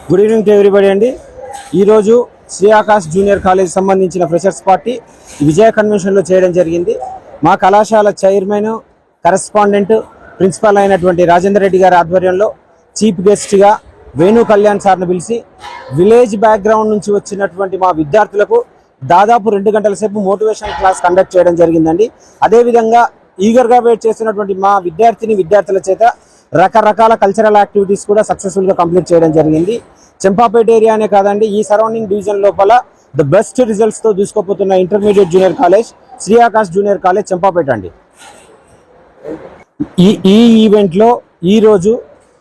Good evening to everybody అండి. ఈరోజు Shri Akash junior college సంబంధించిన ఫ్రెషర్స్ పార్టీ విజయ కన్వెన్షన్లో చేయడం జరిగింది. మా కళాశాల చైర్మన్, కరెస్పాండెంట్, ప్రిన్సిపల్ అయినటువంటి రాజేందర్ రెడ్డి గారి ఆధ్వర్యంలో చీఫ్ గెస్ట్గా వేణు కళ్యాణ్ సార్ను పిలిచి విలేజ్ బ్యాక్గ్రౌండ్ నుంచి వచ్చినటువంటి మా విద్యార్థులకు దాదాపు 2 గంటల సేపు మోటివేషన్ క్లాస్ కండక్ట్ చేయడం జరిగిందండి. అదేవిధంగా ఈగర్గా వెయిట్ చేస్తున్నటువంటి మా విద్యార్థుల చేత రకరకాల కల్చరల్ యాక్టివిటీస్ కూడా సక్సెస్ఫుల్గా కంప్లీట్ చేయడం జరిగింది. చెంపాపేట ఏరియా అనే కాదండి, ఈ సరౌండింగ్ డివిజన్ లోపల ద బెస్ట్ రిజల్ట్స్తో దూసుకుపోతున్న intermediate junior college Shri Akash junior college Champapet అండి. ఈ ఈవెంట్లో ఈరోజు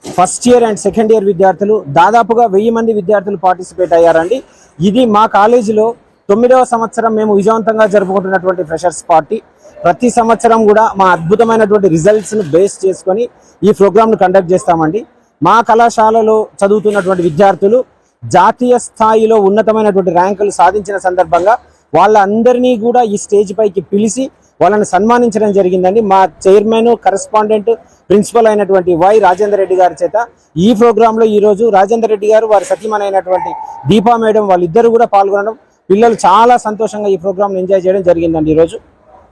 first year and second year విద్యార్థులు దాదాపుగా 1000 మంది విద్యార్థులు పార్టిసిపేట్ అయ్యారండి. ఇది మా కాలేజీలో 9వ సంవత్సరం మేము విజయవంతంగా జరుపుకుంటున్నటువంటి ఫ్రెషర్స్ పార్టీ. ప్రతి సంవత్సరం కూడా మా అద్భుతమైనటువంటి రిజల్ట్స్ను బేస్ చేసుకొని ఈ ప్రోగ్రామ్ను కండక్ట్ చేస్తామండి. మా కళాశాలలో చదువుతున్నటువంటి విద్యార్థులు జాతీయ స్థాయిలో ఉన్నతమైనటువంటి ర్యాంకులు సాధించిన సందర్భంగా వాళ్ళందరినీ కూడా ఈ స్టేజ్ పైకి పిలిచి వాళ్ళని సన్మానించడం జరిగిందండి. మా చైర్మన్, కరెస్పాండెంట్, ప్రిన్సిపల్ అయినటువంటి వై రాజేందర్ రెడ్డి గారి చేత ఈ ప్రోగ్రాంలో ఈరోజు రాజేందర్ రెడ్డి గారు, వారి సతీమణి అయినటువంటి దీపా మేడం వాళ్ళిద్దరూ కూడా పాల్గొనడం, పిల్లలు చాలా సంతోషంగా ఈ ప్రోగ్రామ్ని ఎంజాయ్ చేయడం జరిగిందండి ఈరోజు.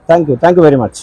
Thank you very much.